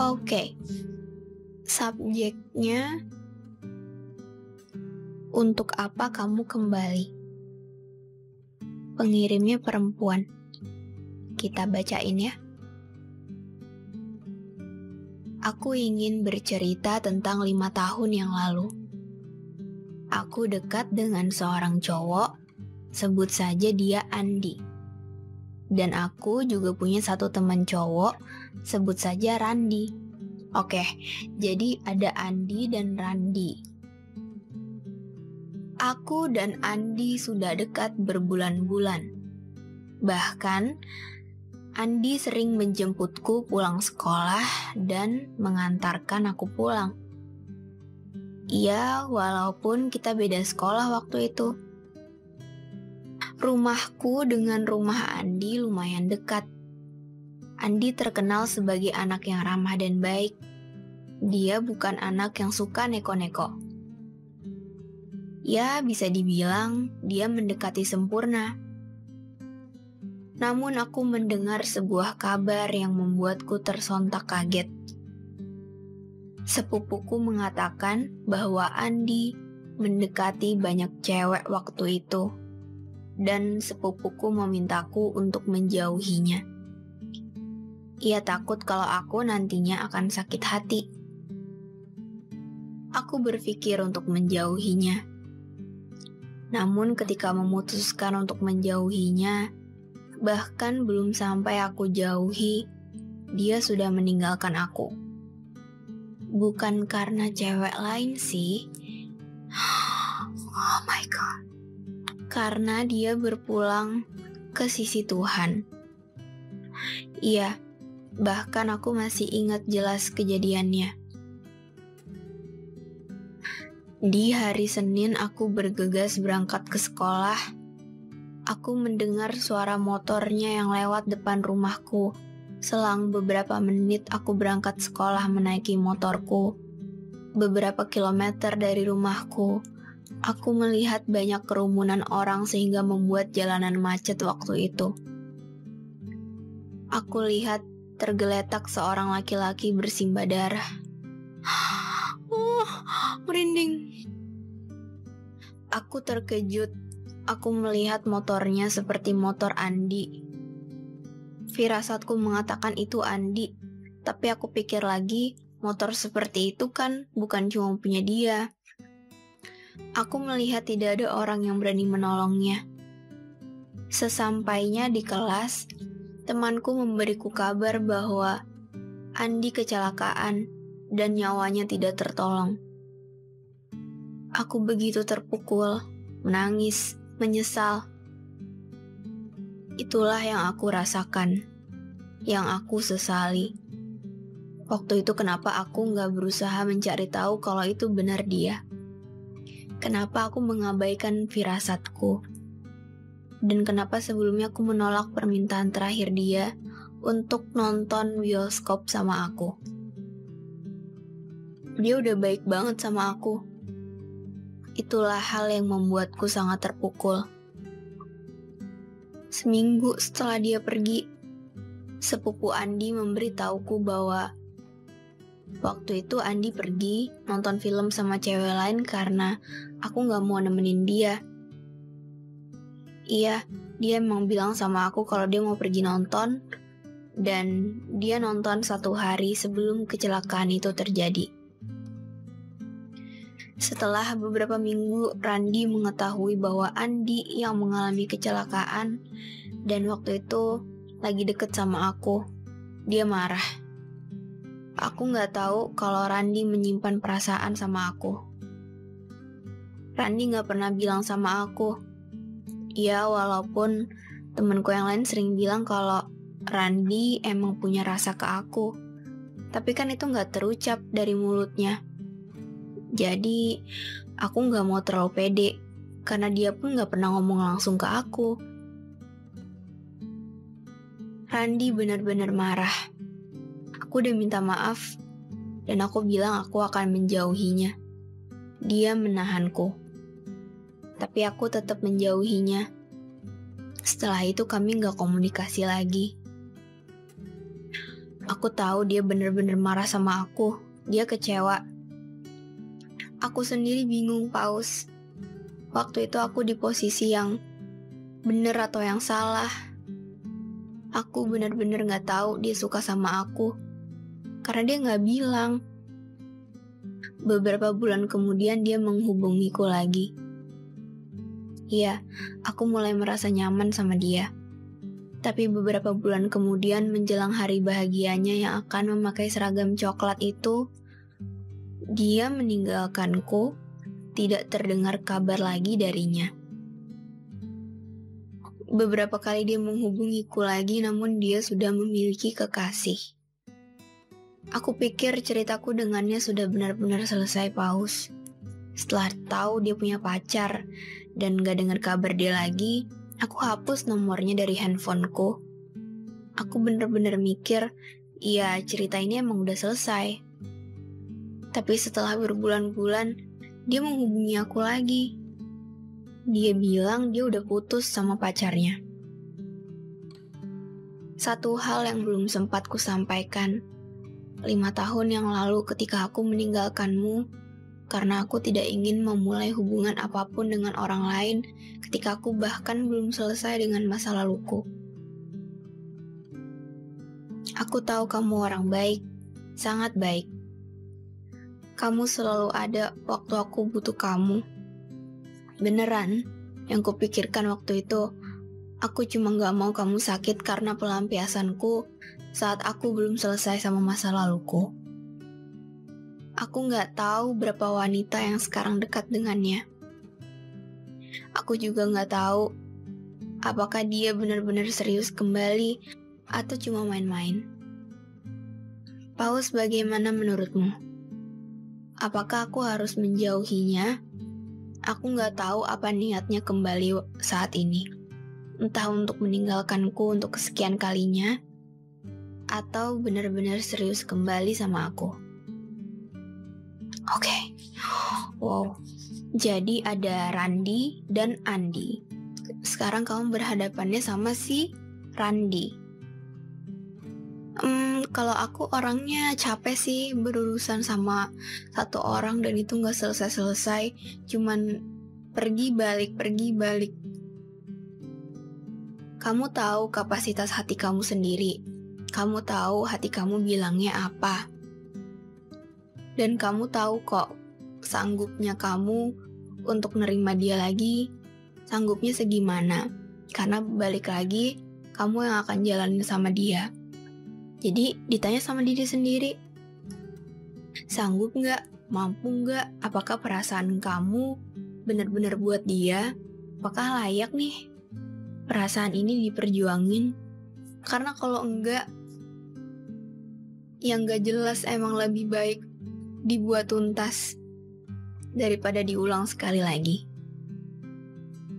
Oke, subjeknya untuk apa kamu kembali? Pengirimnya perempuan. Kita bacain ya. Aku ingin bercerita tentang 5 tahun yang lalu. Aku dekat dengan seorang cowok, sebut saja dia Andi. Dan aku juga punya satu teman cowok, sebut saja Randi. Oke, jadi ada Andi dan Randi. Aku dan Andi sudah dekat berbulan-bulan. Bahkan, Andi sering menjemputku pulang sekolah dan mengantarkan aku pulang. Iya, walaupun kita beda sekolah waktu itu. Rumahku dengan rumah Andi lumayan dekat. Andi terkenal sebagai anak yang ramah dan baik. Dia bukan anak yang suka neko-neko. Ya, bisa dibilang dia mendekati sempurna. Namun aku mendengar sebuah kabar yang membuatku tersontak kaget. Sepupuku mengatakan bahwa Andi mendekati banyak cewek waktu itu. Dan sepupuku memintaku untuk menjauhinya. Ia takut kalau aku nantinya akan sakit hati. Aku berpikir untuk menjauhinya. Namun ketika memutuskan untuk menjauhinya, bahkan belum sampai aku jauhi, dia sudah meninggalkan aku. Bukan karena cewek lain sih. Oh my god. Karena dia berpulang ke sisi Tuhan. Iya, bahkan aku masih ingat jelas kejadiannya. Di hari Senin aku bergegas berangkat ke sekolah. Aku mendengar suara motornya yang lewat depan rumahku. Selang beberapa menit aku berangkat sekolah menaiki motorku. Beberapa kilometer dari rumahku, aku melihat banyak kerumunan orang sehingga membuat jalanan macet waktu itu. Aku lihat tergeletak seorang laki-laki bersimbah darah. Merinding. Aku terkejut. Aku melihat motornya seperti motor Andi. Firasatku mengatakan itu Andi, tapi aku pikir lagi, motor seperti itu kan bukan cuma punya dia. Aku melihat tidak ada orang yang berani menolongnya. Sesampainya di kelas, temanku memberiku kabar bahwa Andi kecelakaan dan nyawanya tidak tertolong. Aku begitu terpukul, menangis, menyesal. Itulah yang aku rasakan, yang aku sesali. Waktu itu kenapa aku gak berusaha mencari tahu kalau itu benar dia? Kenapa aku mengabaikan firasatku? Dan kenapa sebelumnya aku menolak permintaan terakhir dia untuk nonton bioskop sama aku? Dia udah baik banget sama aku. Itulah hal yang membuatku sangat terpukul. Seminggu setelah dia pergi, sepupu Andi memberitahuku bahwa waktu itu Andi pergi nonton film sama cewek lain karena aku gak mau nemenin dia. Iya, dia emang bilang sama aku kalau dia mau pergi nonton, dan dia nonton 1 hari sebelum kecelakaan itu terjadi. Setelah beberapa minggu, Randi mengetahui bahwa Andi yang mengalami kecelakaan dan waktu itu lagi deket sama aku. Dia marah. Aku gak tahu kalau Randi menyimpan perasaan sama aku. Randi gak pernah bilang sama aku. Ya, walaupun temenku yang lain sering bilang kalau Randi emang punya rasa ke aku. Tapi kan itu gak terucap dari mulutnya. Jadi, aku gak mau terlalu pede, karena dia pun gak pernah ngomong langsung ke aku. Randi benar-benar marah. Aku udah minta maaf, dan aku bilang aku akan menjauhinya. Dia menahanku. Tapi aku tetap menjauhinya. Setelah itu kami gak komunikasi lagi. Aku tahu dia bener-bener marah sama aku. Dia kecewa. Aku sendiri bingung, Paus. Waktu itu aku di posisi yang bener atau yang salah. Aku bener-bener gak tahu dia suka sama aku. Karena dia gak bilang. Beberapa bulan kemudian dia menghubungiku lagi. Iya, aku mulai merasa nyaman sama dia. Tapi beberapa bulan kemudian menjelang hari bahagianya yang akan memakai seragam coklat itu, dia meninggalkanku, tidak terdengar kabar lagi darinya. Beberapa kali dia menghubungiku lagi namun dia sudah memiliki kekasih. Aku pikir ceritaku dengannya sudah benar-benar selesai, Paus. Setelah tahu dia punya pacar dan gak dengar kabar dia lagi, aku hapus nomornya dari handphoneku. Aku bener-bener mikir, iya cerita ini emang udah selesai. Tapi setelah berbulan-bulan, dia menghubungi aku lagi. Dia bilang dia udah putus sama pacarnya. Satu hal yang belum sempat kusampaikan, 5 tahun yang lalu ketika aku meninggalkanmu, karena aku tidak ingin memulai hubungan apapun dengan orang lain ketika aku bahkan belum selesai dengan masa laluku. Aku tahu kamu orang baik, sangat baik. Kamu selalu ada waktu aku butuh kamu. Beneran, yang kupikirkan waktu itu, aku cuma gak mau kamu sakit karena pelampiasanku saat aku belum selesai sama masa laluku. Aku gak tahu berapa wanita yang sekarang dekat dengannya. Aku juga gak tahu apakah dia benar-benar serius kembali atau cuma main-main. Paus, bagaimana menurutmu? Apakah aku harus menjauhinya? Aku gak tahu apa niatnya kembali saat ini. Entah untuk meninggalkanku untuk kesekian kalinya, atau benar-benar serius kembali sama aku. Oke. Wow. Jadi ada Randi dan Andi. Sekarang kamu berhadapannya sama si Randi. Kalau aku orangnya capek sih berurusan sama satu orang dan itu gak selesai-selesai. Cuman pergi balik. Kamu tahu kapasitas hati kamu sendiri. Kamu tahu hati kamu bilangnya apa. Dan kamu tahu kok sanggupnya kamu untuk nerima dia lagi, sanggupnya segimana. Karena balik lagi, kamu yang akan jalanin sama dia. Jadi ditanya sama diri sendiri, sanggup gak? Mampu gak? Apakah perasaan kamu benar-benar buat dia? Apakah layak nih perasaan ini diperjuangin? Karena kalau enggak, yang gak jelas emang lebih baik dibuat tuntas daripada diulang sekali lagi.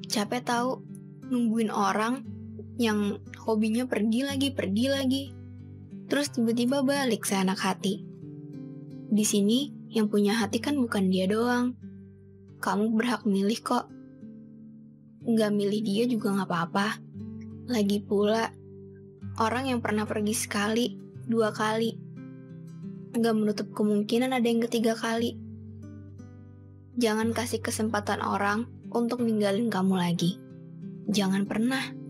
Capek tahu nungguin orang yang hobinya pergi lagi, terus tiba-tiba balik seenak hati. Di sini yang punya hati kan bukan dia doang. Kamu berhak milih kok. Nggak milih dia juga nggak apa-apa. Lagi pula orang yang pernah pergi sekali, 2 kali, nggak menutup kemungkinan ada yang ketiga kali. Jangan kasih kesempatan orang untuk ninggalin kamu lagi. Jangan pernah.